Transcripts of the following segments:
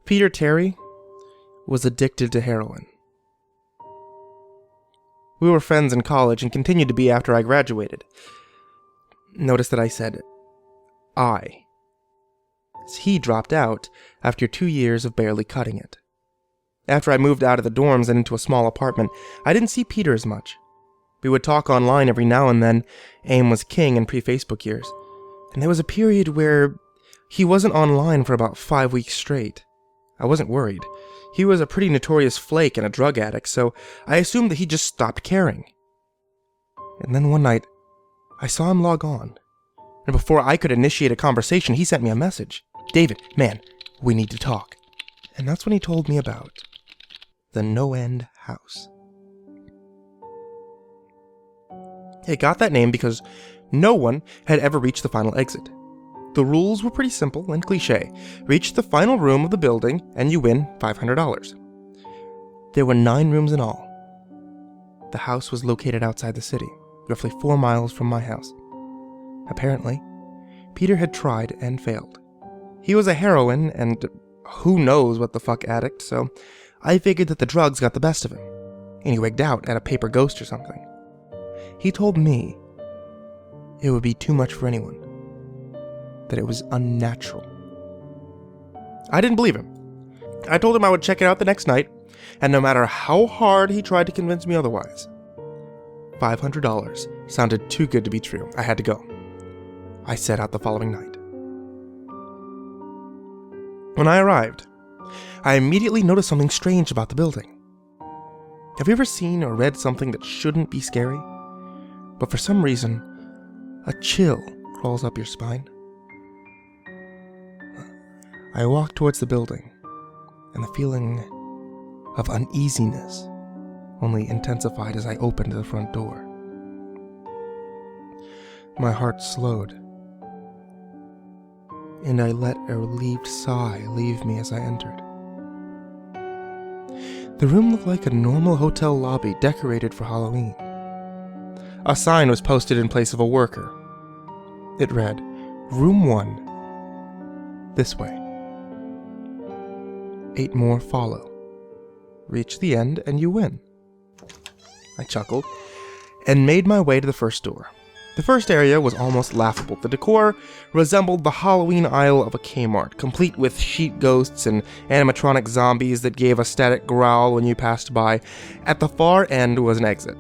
Peter Terry was addicted to heroin. We were friends in college and continued to be after I graduated. Notice that I said I, as he dropped out after 2 years of barely cutting it. After I moved out of the dorms and into a small apartment, I didn't see Peter as much. We would talk online every now and then. AIM was king in pre-Facebook years. And there was a period where he wasn't online for about 5 weeks straight. I wasn't worried. He was a pretty notorious flake and a drug addict, so I assumed that he just stopped caring. And then one night, I saw him log on. And before I could initiate a conversation, he sent me a message. "David, man, we need to talk." And that's when he told me about the NoEnd House. It got that name because no one had ever reached the final exit. The rules were pretty simple and cliche. Reach the final room of the building and you win $500. There were 9 rooms in all. The house was located outside the city, roughly 4 miles from my house. Apparently, Peter had tried and failed. He was a heroin and who knows what the fuck addict, so I figured that the drugs got the best of him, and he wigged out at a paper ghost or something. He told me it would be too much for anyone, that it was unnatural. I didn't believe him. I told him I would check it out the next night, and no matter how hard he tried to convince me otherwise, $500 sounded too good to be true. I had to go. I set out the following night. When I arrived, I immediately noticed something strange about the building. Have you ever seen or read something that shouldn't be scary, but for some reason, a chill crawls up your spine? I walked towards the building, and the feeling of uneasiness only intensified as I opened the front door. My heart slowed, and I let a relieved sigh leave me as I entered. The room looked like a normal hotel lobby decorated for Halloween. A sign was posted in place of a worker. It read, "Room 1, this way. 8 more follow. Reach the end and you win." I chuckled and made my way to the first door. The first area was almost laughable. The decor resembled the Halloween aisle of a Kmart, complete with sheet ghosts and animatronic zombies that gave a static growl when you passed by. At the far end was an exit.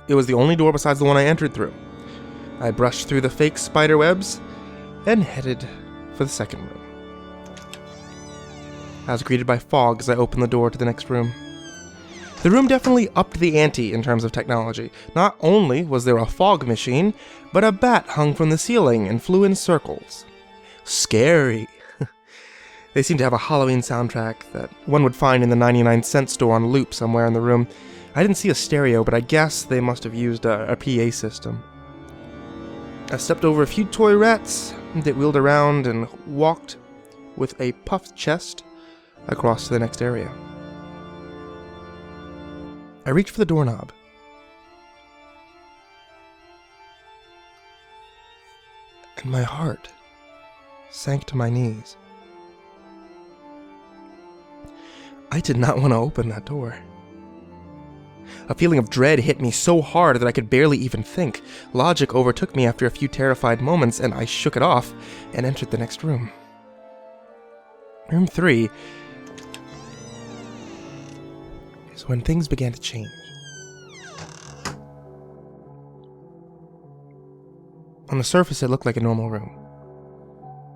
It was the only door besides the one I entered through. I brushed through the fake spider webs and headed for the second room. I was greeted by fog as I opened the door to the next room. The room definitely upped the ante in terms of technology. Not only was there a fog machine, but a bat hung from the ceiling and flew in circles. Scary. They seemed to have a Halloween soundtrack that one would find in the 99-cent store on loop somewhere in the room. I didn't see a stereo, but I guess they must have used a PA system. I stepped over a few toy rats that wheeled around and walked with a puffed chest across to the next area. I reached for the doorknob. And my heart sank to my knees. I did not want to open that door. A feeling of dread hit me so hard that I could barely even think. Logic overtook me after a few terrified moments, and I shook it off and entered the next room. Room 3 is when things began to change. On the surface, it looked like a normal room.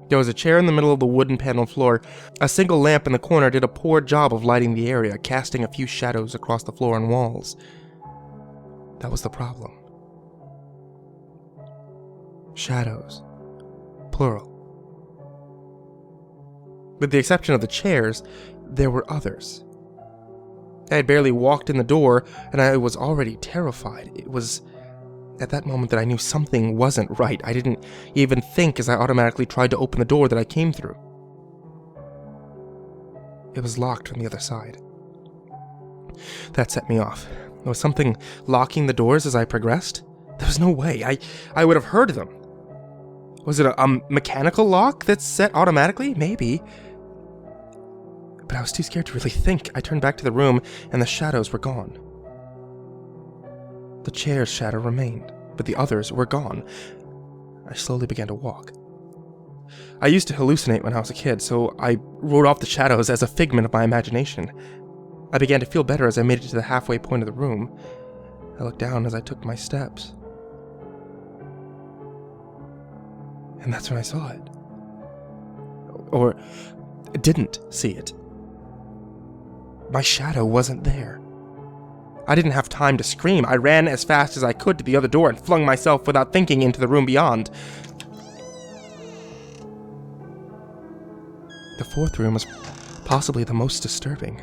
There was a chair in the middle of the wooden paneled floor. A single lamp in the corner did a poor job of lighting the area, casting a few shadows across the floor and walls. That was the problem. Shadows. Plural. With the exception of the chairs, there were others. I had barely walked in the door, and I was already terrified. It was at that moment that I knew something wasn't right. I didn't even think as I automatically tried to open the door that I came through. It was locked from the other side. That set me off. There was something locking the doors as I progressed. There was no way. I would have heard them. Was it a mechanical lock that's set automatically? Maybe. but I was too scared to really think. I turned back to the room, and the shadows were gone. The chair's shadow remained, but the others were gone. I slowly began to walk. I used to hallucinate when I was a kid, so I wrote off the shadows as a figment of my imagination. I began to feel better as I made it to the halfway point of the room. I looked down as I took my steps. And that's when I saw it. Or didn't see it. My shadow wasn't there. I didn't have time to scream. I ran as fast as I could to the other door and flung myself without thinking into the room beyond. The fourth room was possibly the most disturbing.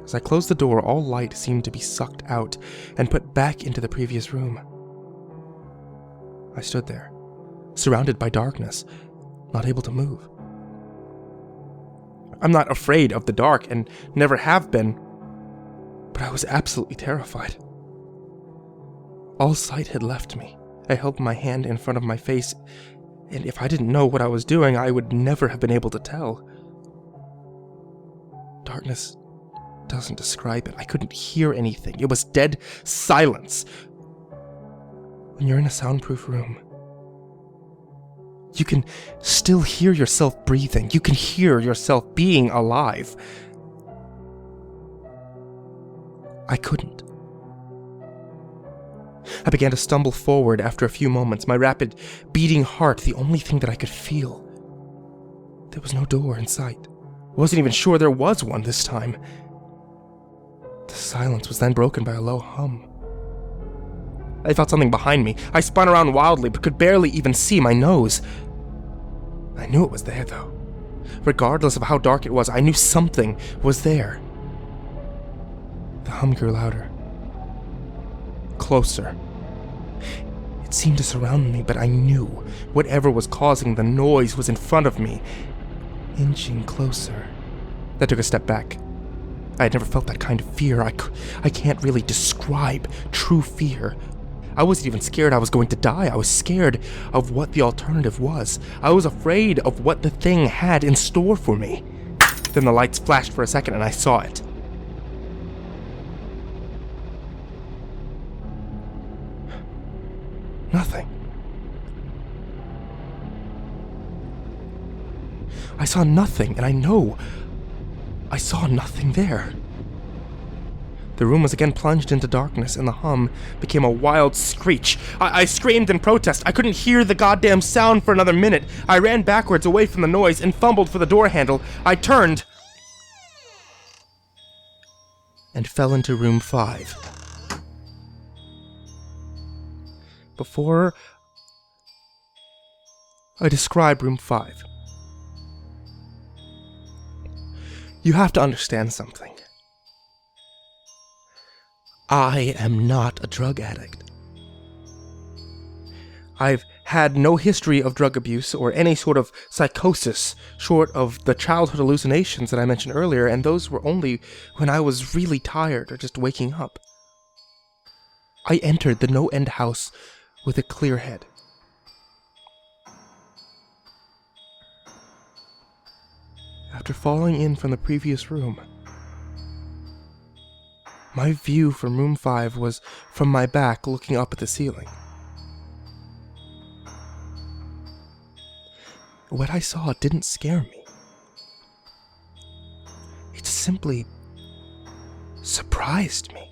As I closed the door, all light seemed to be sucked out and put back into the previous room. I stood there, surrounded by darkness, not able to move. I'm not afraid of the dark and never have been, but I was absolutely terrified. All sight had left me. I held my hand in front of my face, and if I didn't know what I was doing, I would never have been able to tell. Darkness doesn't describe it. I couldn't hear anything. It was dead silence. When you're in a soundproof room, you can still hear yourself breathing. You can hear yourself being alive. I couldn't. I began to stumble forward after a few moments, my rapid beating heart the only thing that I could feel. There was no door in sight. I wasn't even sure there was one this time. The silence was then broken by a low hum. I felt something behind me. I spun around wildly, but could barely even see my nose. I knew it was there, though. Regardless of how dark it was, I knew something was there. The hum grew louder. Closer. It seemed to surround me, but I knew whatever was causing the noise was in front of me, inching closer. I took a step back. I had never felt that kind of fear. I can't really describe true fear. I wasn't even scared I was going to die. I was scared of what the alternative was. I was afraid of what the thing had in store for me. Then the lights flashed for a second and I saw it. Nothing. I saw nothing, and I know I saw nothing there. The room was again plunged into darkness, and the hum became a wild screech. I screamed in protest. I couldn't hear the goddamn sound for another minute. I ran backwards away from the noise and fumbled for the door handle. I turned and fell into room 5. Before I describe room 5, you have to understand something. I am not a drug addict. I've had no history of drug abuse or any sort of psychosis short of the childhood hallucinations that I mentioned earlier, and those were only when I was really tired or just waking up. I entered the NoEnd House with a clear head. After falling in from the previous room, my view from room 5 was from my back looking up at the ceiling. What I saw didn't scare me. It simply surprised me.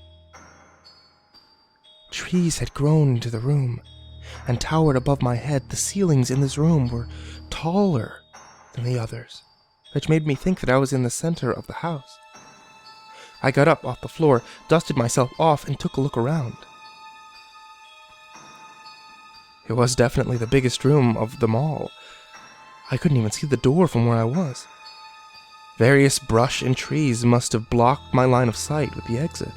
Trees had grown into the room and towered above my head. The ceilings in this room were taller than the others, which made me think that I was in the center of the house. I got up off the floor, dusted myself off, and took a look around. It was definitely the biggest room of them all. I couldn't even see the door from where I was. Various brush and trees must have blocked my line of sight with the exit.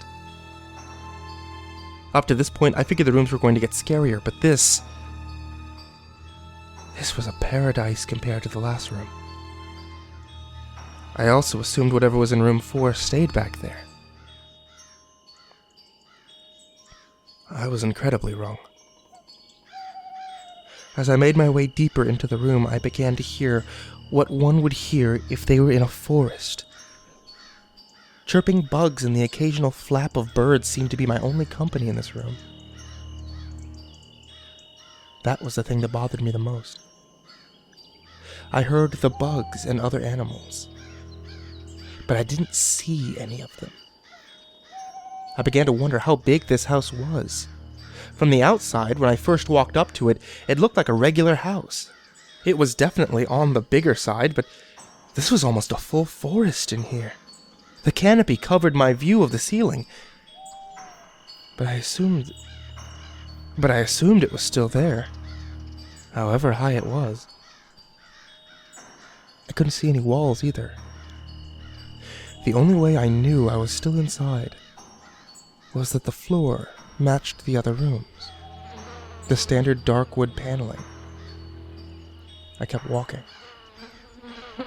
Up to this point, I figured the rooms were going to get scarier, but this was a paradise compared to the last room. I also assumed whatever was in room 4 stayed back there. I was incredibly wrong. As I made my way deeper into the room, I began to hear what one would hear if they were in a forest. Chirping bugs and the occasional flap of birds seemed to be my only company in this room. That was the thing that bothered me the most. I heard the bugs and other animals, but I didn't see any of them. I began to wonder how big this house was. From the outside, when I first walked up to it, it looked like a regular house. It was definitely on the bigger side, but this was almost a full forest in here. The canopy covered my view of the ceiling, but I assumed it was still there, however high it was. I couldn't see any walls either. The only way I knew I was still inside was that the floor matched the other rooms, the standard dark wood paneling. I kept walking,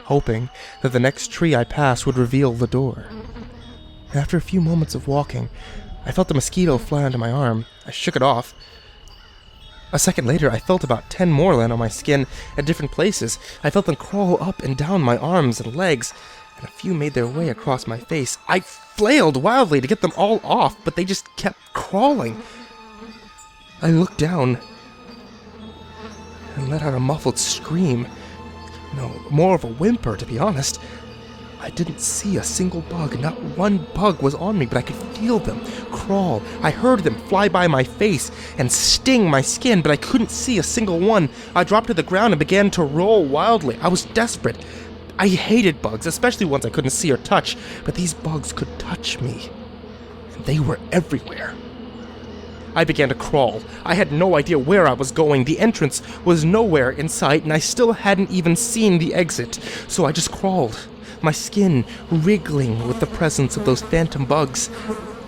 hoping that the next tree I passed would reveal the door. After a few moments of walking, I felt a mosquito fly onto my arm. I shook it off. A second later, I felt about 10 more land on my skin at different places. I felt them crawl up and down my arms and legs, and a few made their way across my face. I flailed wildly to get them all off, but they just kept crawling. I looked down and let out a muffled scream. No, more of a whimper, to be honest. I didn't see a single bug. Not one bug was on me, but I could feel them crawl. I heard them fly by my face and sting my skin, but I couldn't see a single one. I dropped to the ground and began to roll wildly. I was desperate. I hated bugs, especially ones I couldn't see or touch, but these bugs could touch me, and they were everywhere. I began to crawl. I had no idea where I was going. The entrance was nowhere in sight, and I still hadn't even seen the exit, so I just crawled, my skin wriggling with the presence of those phantom bugs.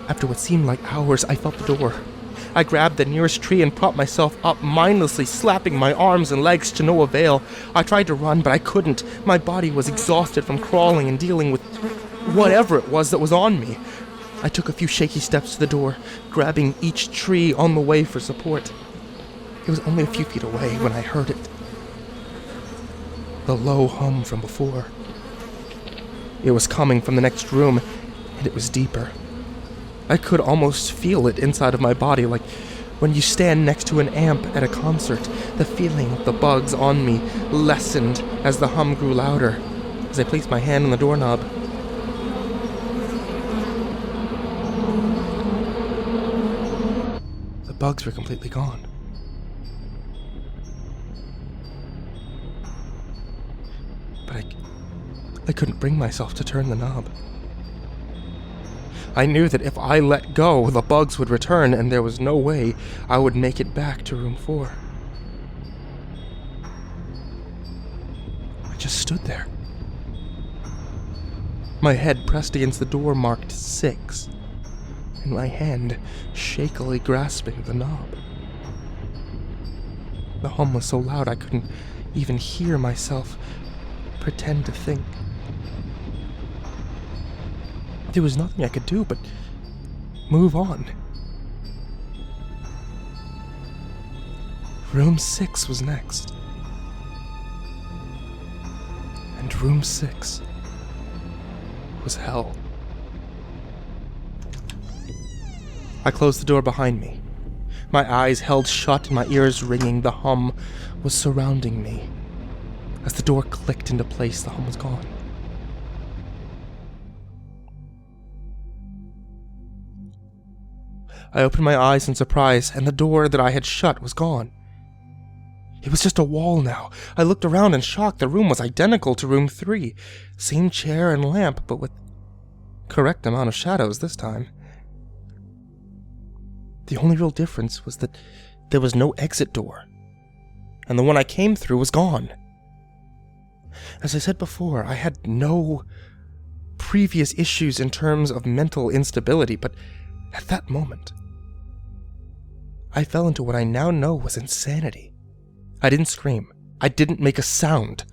After what seemed like hours, I felt the door. I grabbed the nearest tree and propped myself up, mindlessly slapping my arms and legs to no avail. I tried to run, but I couldn't. My body was exhausted from crawling and dealing with whatever it was that was on me. I took a few shaky steps to the door, grabbing each tree on the way for support. It was only a few feet away when I heard it. The low hum from before. It was coming from the next room, and it was deeper. I could almost feel it inside of my body, like when you stand next to an amp at a concert. The feeling of the bugs on me lessened as the hum grew louder, as I placed my hand on the doorknob. The bugs were completely gone. But I couldn't bring myself to turn the knob. I knew that if I let go, the bugs would return, and there was no way I would make it back to room 4. I just stood there, my head pressed against the door marked 6, and my hand shakily grasping the knob. The hum was so loud I couldn't even hear myself pretend to think. There was nothing I could do but move on. Room 6 was next. And room 6 was hell. I closed the door behind me. My eyes held shut and my ears ringing. The hum was surrounding me. As the door clicked into place, the hum was gone. I opened my eyes in surprise, and the door that I had shut was gone. It was just a wall now. I looked around in shock. The room was identical to room 3. Same chair and lamp, but with correct amount of shadows this time. The only real difference was that there was no exit door, and the one I came through was gone. As I said before, I had no previous issues in terms of mental instability, but at that moment, I fell into what I now know was insanity. I didn't scream. I didn't make a sound.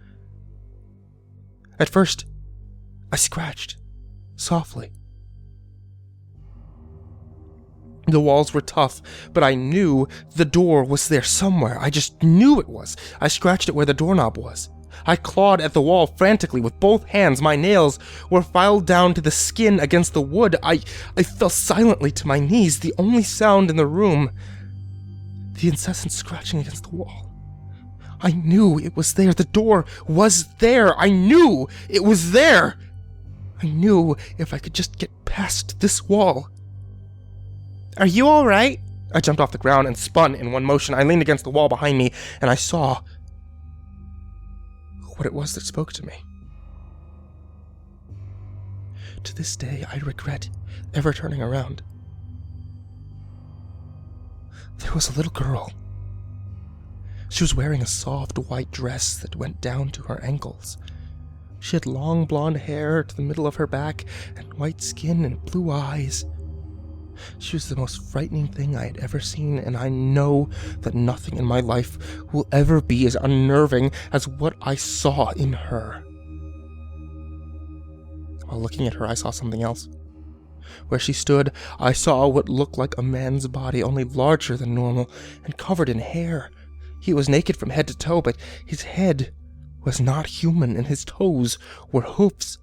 At first, I scratched, softly. The walls were tough, but I knew the door was there somewhere. I just knew it was. I scratched it where the doorknob was. I clawed at the wall frantically with both hands. My nails were filed down to the skin against the wood. I fell silently to my knees, the only sound in the room, the incessant scratching against the wall. I knew it was there. The door was there. I knew it was there. I knew if I could just get past this wall. "Are you all right?" I jumped off the ground and spun in one motion. I leaned against the wall behind me, and I saw what it was that spoke to me. To this day, I regret ever turning around. There was a little girl. She was wearing a soft white dress that went down to her ankles. She had long blonde hair to the middle of her back and white skin and blue eyes. She was the most frightening thing I had ever seen, and I know that nothing in my life will ever be as unnerving as what I saw in her. While looking at her, I saw something else. Where she stood, I saw what looked like a man's body, only larger than normal and covered in hair. He was naked from head to toe, but his head was not human, and his toes were hoofs.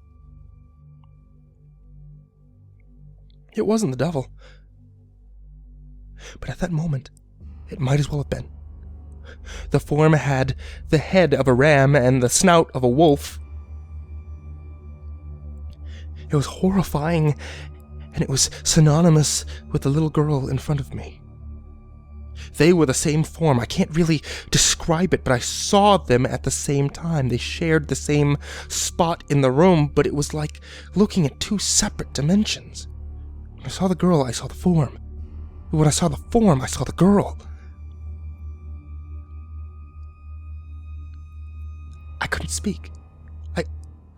It wasn't the devil. But at that moment, it might as well have been. The form had the head of a ram and the snout of a wolf. It was horrifying, and it was synonymous with the little girl in front of me. They were the same form. I can't really describe it, but I saw them at the same time. They shared the same spot in the room, but it was like looking at two separate dimensions. When I saw the girl, I saw the form. When I saw the form, I saw the girl. I couldn't speak.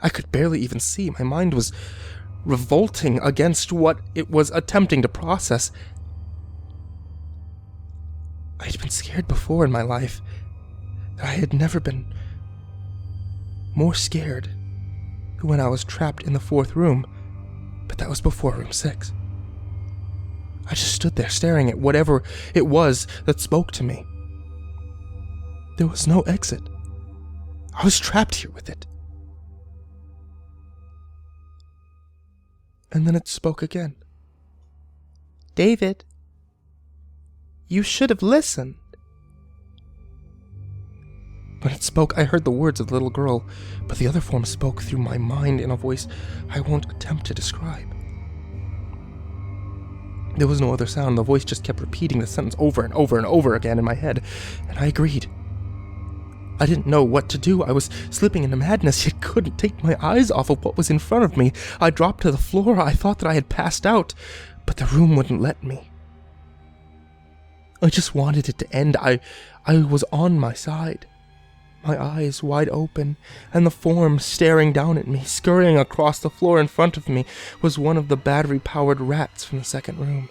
I could barely even see. My mind was revolting against what it was attempting to process. I had been scared before in my life. I had never been more scared than when I was trapped in the 4th room, but that was before room 6. I just stood there staring at whatever it was that spoke to me. There was no exit. I was trapped here with it. And then it spoke again. "David, you should have listened." When it spoke, I heard the words of the little girl, but the other form spoke through my mind in a voice I won't attempt to describe. There was no other sound. The voice just kept repeating the sentence over and over and over again in my head, and I agreed. I didn't know what to do. I was slipping into madness, yet couldn't take my eyes off of what was in front of me. I dropped to the floor. I thought that I had passed out, but the room wouldn't let me. I just wanted it to end. I was on my side, my eyes wide open, and the form staring down at me, scurrying across the floor in front of me, was one of the battery-powered rats from the 2nd room.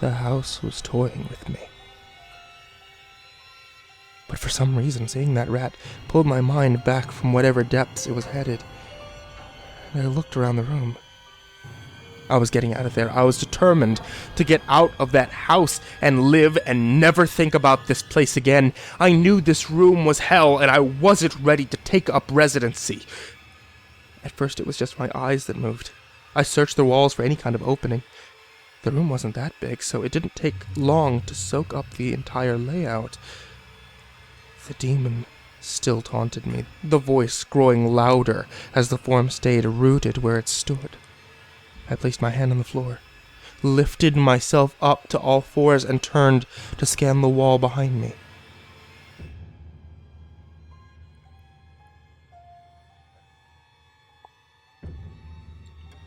The house was toying with me. But for some reason, seeing that rat pulled my mind back from whatever depths it was headed. And I looked around the room. I was getting out of there. I was determined to get out of that house and live and never think about this place again. I knew this room was hell, and I wasn't ready to take up residency. At first, it was just my eyes that moved. I searched the walls for any kind of opening. The room wasn't that big, so it didn't take long to soak up the entire layout. The demon still taunted me, the voice growing louder as the form stayed rooted where it stood. I placed my hand on the floor, lifted myself up to all fours, and turned to scan the wall behind me.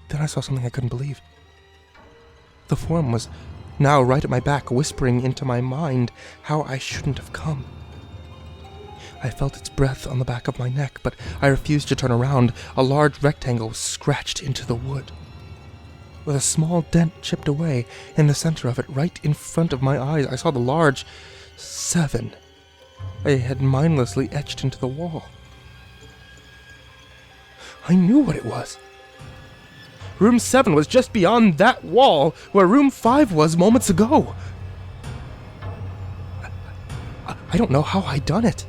Then I saw something I couldn't believe. The form was now right at my back, whispering into my mind how I shouldn't have come. I felt its breath on the back of my neck, but I refused to turn around. A large rectangle was scratched into the wood, with a small dent chipped away in the center of it, right in front of my eyes. I saw the large 7 I had mindlessly etched into the wall. I knew what it was. Room 7 was just beyond that wall where room 5 was moments ago. I don't know how I'd done it.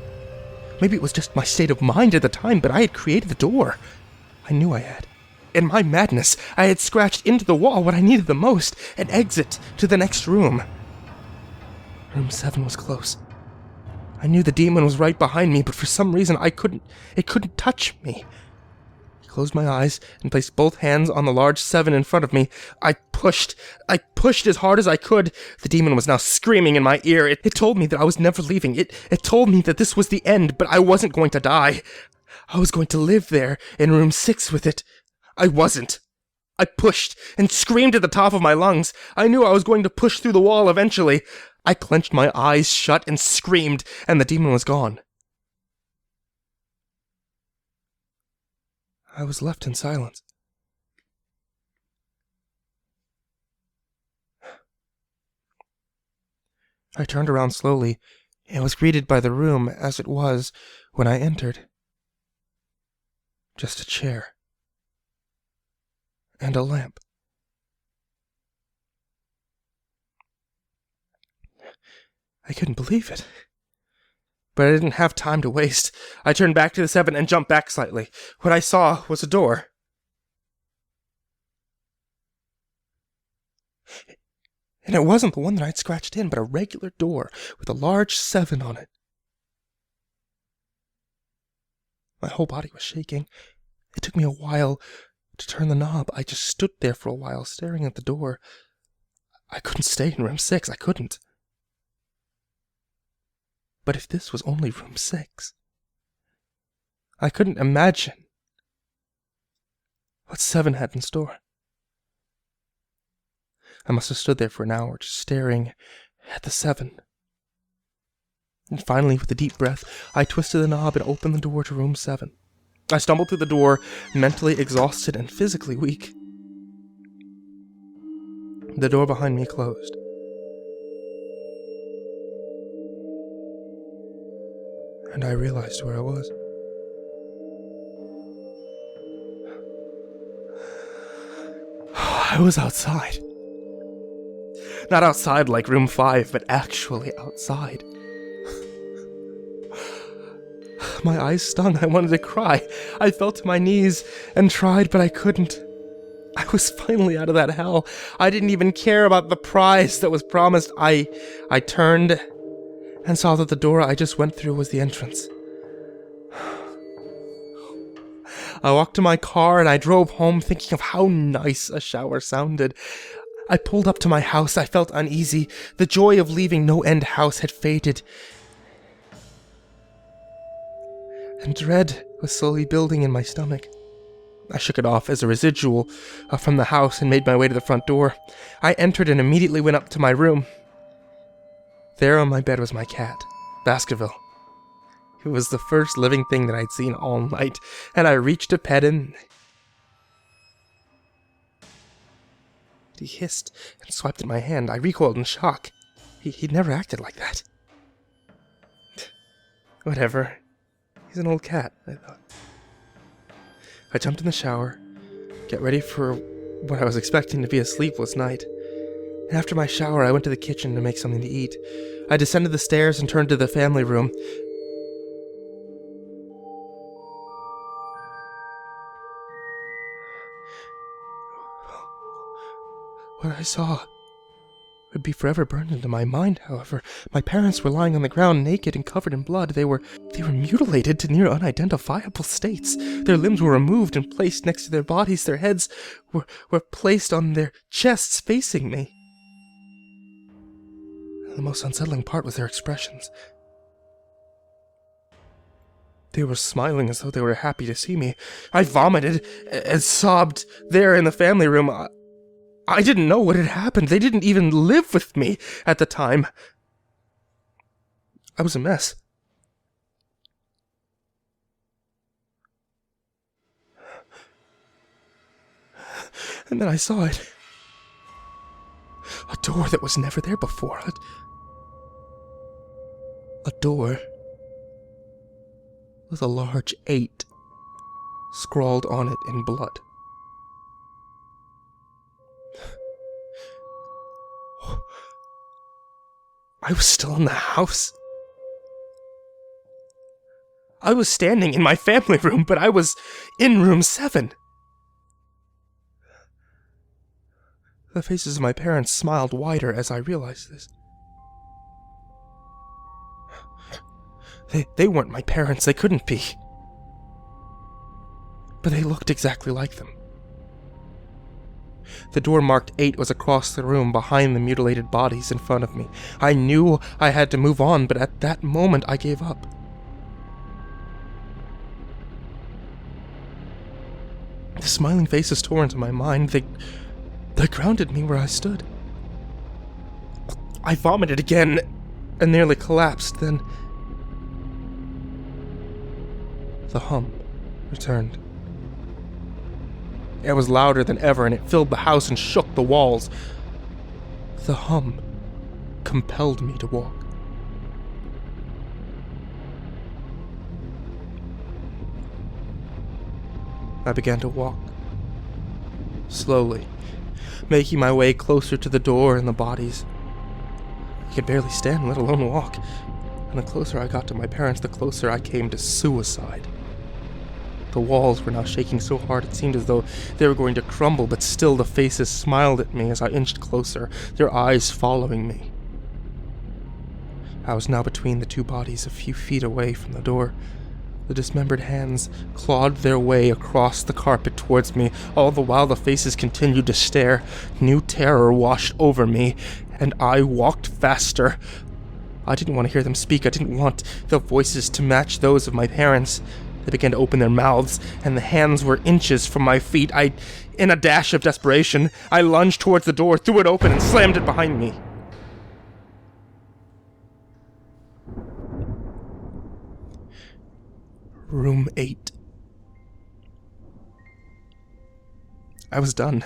Maybe it was just my state of mind at the time, but I had created the door. I knew I had. In my madness, I had scratched into the wall what I needed the most, an exit to the next room. Room 7 was close. I knew the demon was right behind me, but for some reason it couldn't touch me. I closed my eyes and placed both hands on the large 7 in front of me. I pushed as hard as I could. The demon was now screaming in my ear. It told me that I was never leaving. It told me that this was the end, but I wasn't going to die. I was going to live there in room 6 with it. I wasn't. I pushed and screamed at the top of my lungs. I knew I was going to push through the wall eventually. I clenched my eyes shut and screamed, and the demon was gone. I was left in silence. I turned around slowly and was greeted by the room as it was when I entered. Just a chair. And a lamp. I couldn't believe it. But I didn't have time to waste. I turned back to the 7 and jumped back slightly. What I saw was a door. And it wasn't the one that I'd scratched in, but a regular door with a large 7 on it. My whole body was shaking. It took me a while to turn the knob. I just stood there for a while, staring at the door. I couldn't stay in room 6. I couldn't. But if this was only room 6, I couldn't imagine what 7 had in store. I must have stood there for an hour, just staring at the 7. And finally, with a deep breath, I twisted the knob and opened the door to room 7. I stumbled through the door, mentally exhausted and physically weak. The door behind me closed. And I realized where I was. I was outside. Not outside like room 5, but actually outside. My eyes stung. I wanted to cry. I fell to my knees and tried, but I couldn't. I was finally out of that hell. I didn't even care about the prize that was promised. I turned and saw that the door I just went through was the entrance. I walked to my car and I drove home thinking of how nice a shower sounded. I pulled up to my house. I felt uneasy. The joy of leaving NoEnd House had faded. And dread was slowly building in my stomach. I shook it off as a residual from the house and made my way to the front door. I entered and immediately went up to my room. There on my bed was my cat, Baskerville. It was the first living thing that I'd seen all night, and I reached to pet him. He hissed and swiped at my hand. I recoiled in shock. He'd never acted like that. Whatever. He's an old cat, I thought. I jumped in the shower, get ready for what I was expecting to be a sleepless night. And after my shower, I went to the kitchen to make something to eat. I descended the stairs and turned to the family room. What I saw would be forever burned into my mind, however. My parents were lying on the ground, naked and covered in blood. They were mutilated to near unidentifiable states. Their limbs were removed and placed next to their bodies. Their heads were placed on their chests facing me. And the most unsettling part was their expressions. They were smiling as though they were happy to see me. I vomited and sobbed there in the family room. I didn't know what had happened. They didn't even live with me at the time. I was a mess. And then I saw it. A door that was never there before. A door with a large 8 scrawled on it in blood. I was still in the house. I was standing in my family room, but I was in room 7. The faces of my parents smiled wider as I realized this. They weren't my parents, they couldn't be. But they looked exactly like them. The door marked 8 was across the room behind the mutilated bodies in front of me. I knew I had to move on, but at that moment I gave up. The smiling faces tore into my mind. They grounded me where I stood. I vomited again and nearly collapsed. Then the hum returned. It was louder than ever, and it filled the house and shook the walls. The hum compelled me to walk. I began to walk, slowly, making my way closer to the door and the bodies. I could barely stand, let alone walk, and the closer I got to my parents, the closer I came to suicide. The walls were now shaking so hard it seemed as though they were going to crumble, but still the faces smiled at me as I inched closer, their eyes following me. I was now between the 2 bodies, a few feet away from the door. The dismembered hands clawed their way across the carpet towards me. All the while the faces continued to stare. New terror washed over me, and I walked faster. I didn't want to hear them speak. I didn't want the voices to match those of my parents. They began to open their mouths, and the hands were inches from my feet. In a dash of desperation, I lunged towards the door, threw it open, and slammed it behind me. Room 8. I was done.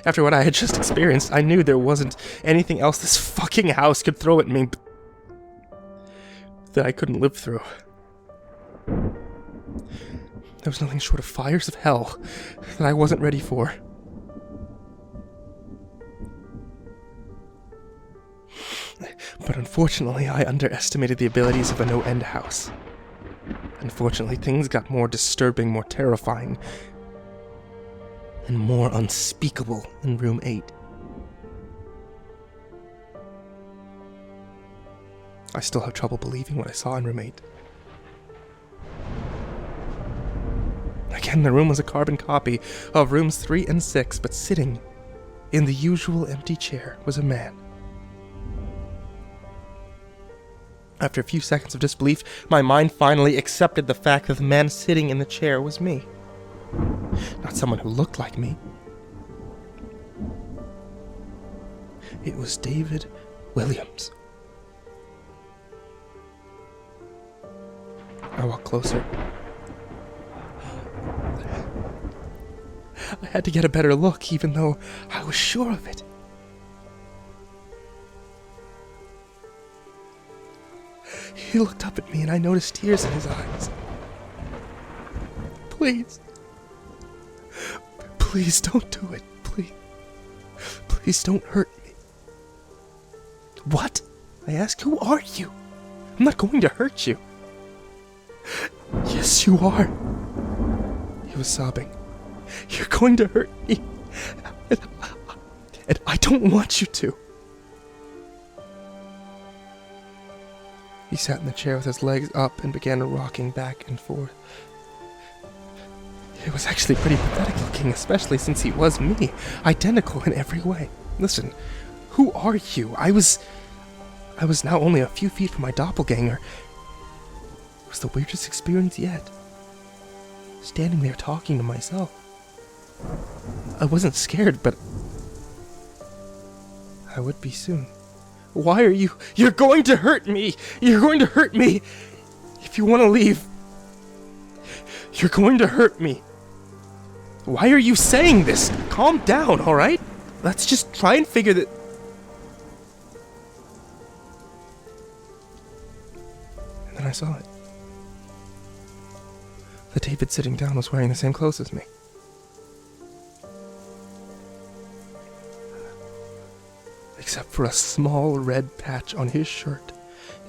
After what I had just experienced, I knew there wasn't anything else this fucking house could throw at me that I couldn't live through. There was nothing short of fires of hell that I wasn't ready for. But unfortunately, I underestimated the abilities of a NoEnd House. Unfortunately, things got more disturbing, more terrifying, and more unspeakable in room 8. I still have trouble believing what I saw in room 8. Again, the room was a carbon copy of rooms 3 and 6, but sitting in the usual empty chair was a man. After a few seconds of disbelief, my mind finally accepted the fact that the man sitting in the chair was me. Not someone who looked like me. It was David Williams. I walked closer. I had to get a better look, even though I was sure of it. He looked up at me and I noticed tears in his eyes. Please. Please don't do it. Please. Please don't hurt me. What? I asked. Who are you? I'm not going to hurt you. Yes, you are. He was sobbing. You're going to hurt me. And I don't want you to. He sat in the chair with his legs up and began rocking back and forth. It was actually pretty pathetic looking, especially since he was me, identical in every way. Listen, who are you? I was now only a few feet from my doppelganger. It was the weirdest experience yet. Standing there talking to myself. I wasn't scared, but I would be soon. Why are you? You're going to hurt me! You're going to hurt me! If you want to leave, you're going to hurt me. Why are you saying this? Calm down, alright? Let's just try and figure that... And then I saw it. The David sitting down was wearing the same clothes as me. Except for a small red patch on his shirt,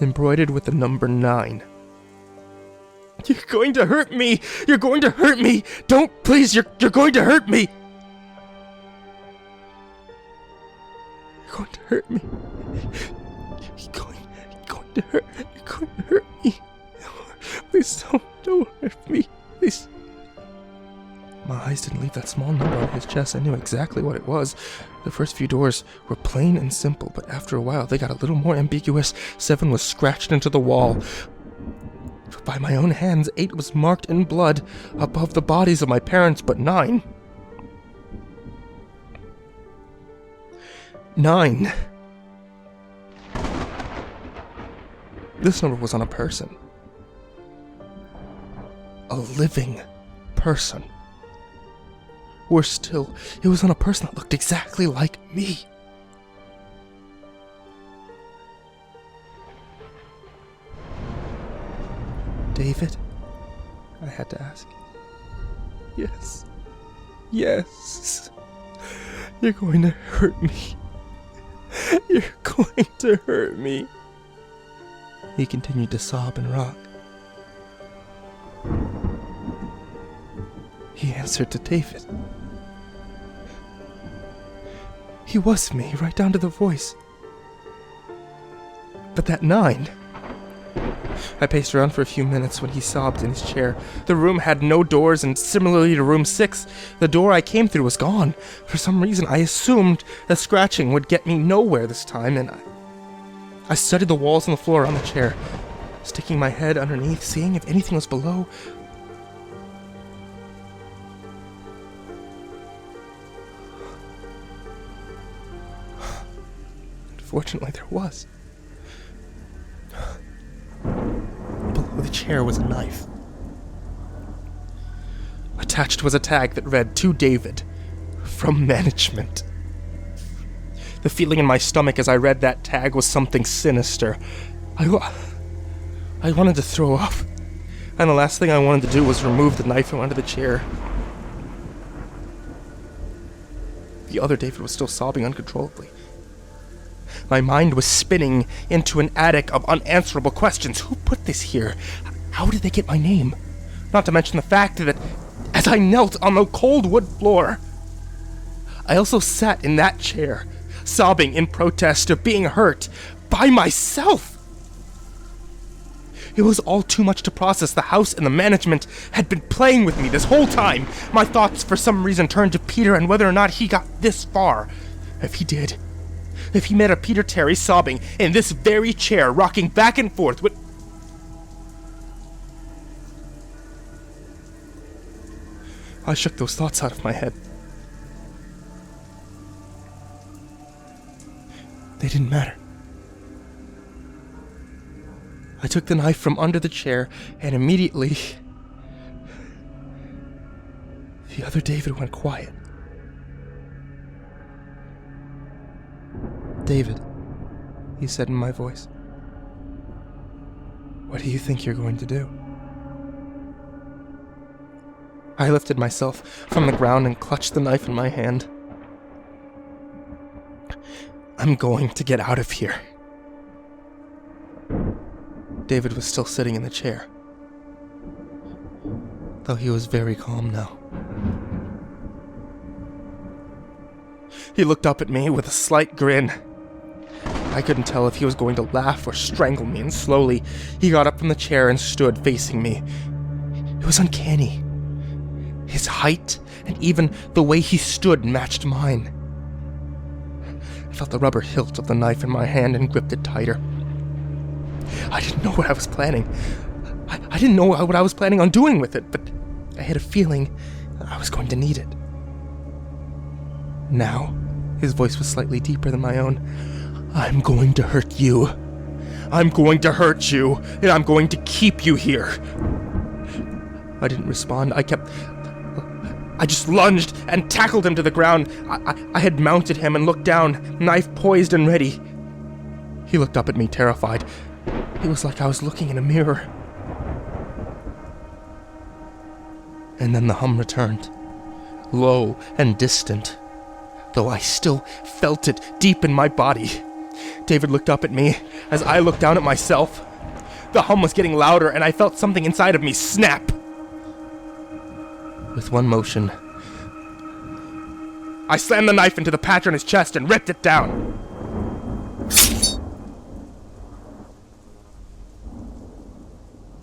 embroidered with the number 9. You're going to hurt me! You're going to hurt me! Don't, please, you're going to hurt me! You're going to hurt me. You're going to hurt me. Please don't hurt me. Please. My eyes didn't leave that small number on his chest. I knew exactly what it was. The first few doors were plain and simple, but after a while they got a little more ambiguous. 7 was scratched into the wall. By my own hands, 8 was marked in blood above the bodies of my parents, but 9... 9. This number was on a person. A living person. Worse still, it was on a person that looked exactly like me. David? I had to ask. Yes. Yes. You're going to hurt me. You're going to hurt me. He continued to sob and rock. He answered to David. He was me, right down to the voice. But that 9... I paced around for a few minutes when he sobbed in his chair. The room had no doors, and similarly to room 6, the door I came through was gone. For some reason, I assumed the scratching would get me nowhere this time, and I studied the walls and the floor on the chair, sticking my head underneath, seeing if anything was below. Fortunately, there was. Below the chair was a knife. Attached was a tag that read, "To David, from management." The feeling in my stomach as I read that tag was something sinister. I wanted to throw up, and the last thing I wanted to do was remove the knife from under the chair. The other David was still sobbing uncontrollably. My mind was spinning into an attic of unanswerable questions. Who put this here? How did they get my name? Not to mention the fact that, as I knelt on the cold wood floor, I also sat in that chair, sobbing in protest of being hurt by myself. It was all too much to process. The house and the management had been playing with me this whole time. My thoughts, for some reason, turned to Peter and whether or not he got this far. If he did, if he met a Peter Terry sobbing in this very chair, rocking back and forth with... I shook those thoughts out of my head. They didn't matter. I took the knife from under the chair, and immediately, the other David went quiet. "David," he said in my voice, "what do you think you're going to do?" I lifted myself from the ground and clutched the knife in my hand. "I'm going to get out of here." David was still sitting in the chair, though he was very calm now. He looked up at me with a slight grin. I couldn't tell if he was going to laugh or strangle me, and slowly he got up from the chair and stood facing me. It was uncanny. His height and even the way he stood matched mine. I felt the rubber hilt of the knife in my hand and gripped it tighter. I didn't know what I was planning. I didn't know what I was planning on doing with it, but I had a feeling that I was going to need it. Now, his voice was slightly deeper than my own. "I'm going to hurt you. I'm going to hurt you, and I'm going to keep you here." I didn't respond. I just lunged and tackled him to the ground. I had mounted him and looked down, knife poised and ready. He looked up at me, terrified. It was like I was looking in a mirror. And then the hum returned, low and distant, though I still felt it deep in my body. David looked up at me as I looked down at myself. The hum was getting louder, and I felt something inside of me snap. With one motion, I slammed the knife into the patch on his chest and ripped it down.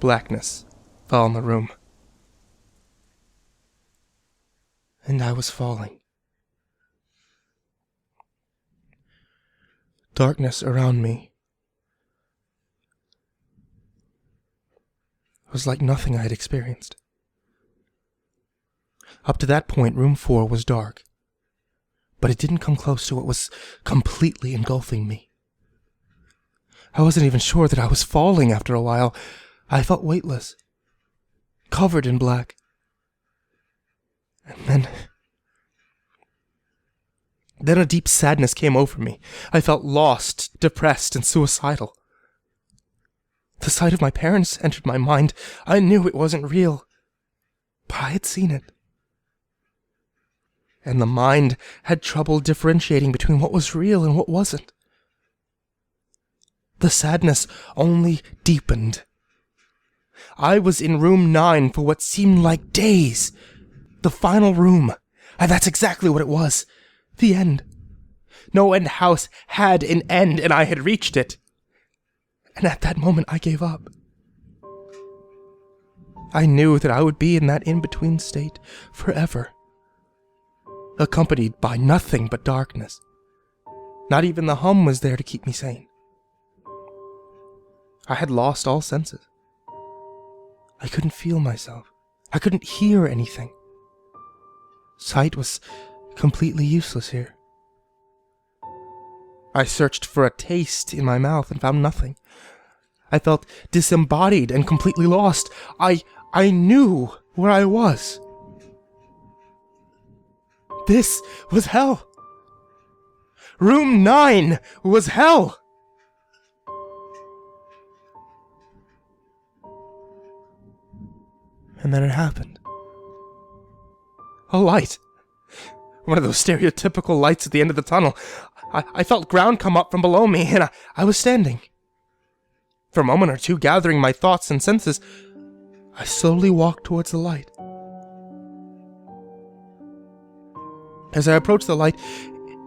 Blackness fell on the room. And I was falling. Darkness around me was like nothing I had experienced. Up to that point, room 4 was dark, but it didn't come close to what was completely engulfing me. I wasn't even sure that I was falling after a while. I felt weightless, covered in black. And then a deep sadness came over me. I felt lost, depressed, and suicidal. The sight of my parents entered my mind. I knew it wasn't real, but I had seen it. And the mind had trouble differentiating between what was real and what wasn't. The sadness only deepened. I was in room 9 for what seemed like days. The final room. And that's exactly what it was. The end. NoEnd House had an end, and I had reached it. And at that moment, I gave up. I knew that I would be in that in-between state forever, accompanied by nothing but darkness. Not even the hum was there to keep me sane. I had lost all senses. I couldn't feel myself. I couldn't hear anything. Sight was completely useless here. I searched for a taste in my mouth and found nothing. I felt disembodied and completely lost. I knew where I was. This was hell. Room 9 was hell. And then it happened. A light. One of those stereotypical lights at the end of the tunnel. I felt ground come up from below me, and I was standing. For a moment or two, gathering my thoughts and senses, I slowly walked towards the light. As I approached the light,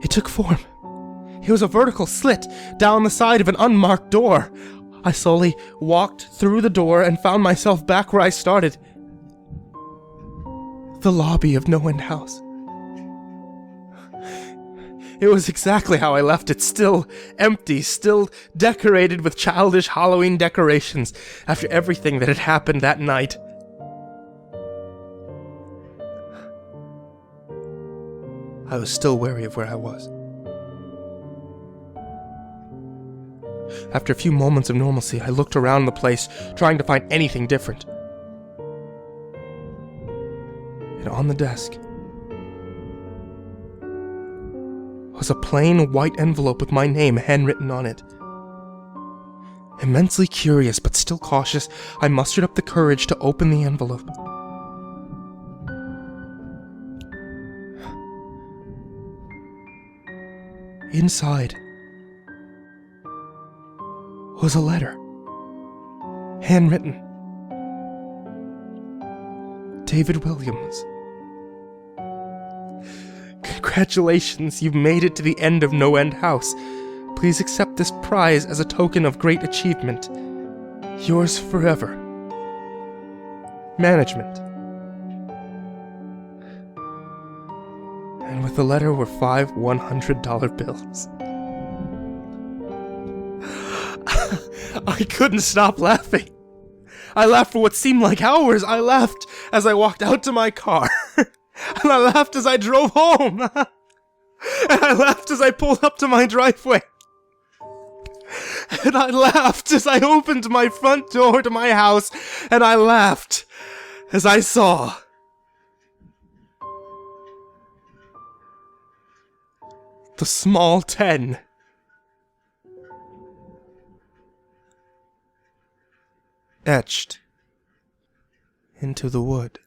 it took form. It was a vertical slit down the side of an unmarked door. I slowly walked through the door and found myself back where I started. The lobby of NoEnd House. It was exactly how I left it, still empty, still decorated with childish Halloween decorations after everything that had happened that night. I was still wary of where I was. After a few moments of normalcy, I looked around the place, trying to find anything different. And on the desk was a plain white envelope with my name handwritten on it. Immensely curious, but still cautious, I mustered up the courage to open the envelope. Inside was a letter, handwritten. David Williams. Congratulations, you've made it to the end of NoEnd House. Please accept this prize as a token of great achievement. Yours forever. Management. And with the letter were 5 $100 bills. I couldn't stop laughing. I laughed for what seemed like hours. I laughed as I walked out to my car. And I laughed as I drove home. And I laughed as I pulled up to my driveway. And I laughed as I opened my front door to my house. And I laughed as I saw the small 10 etched into the wood.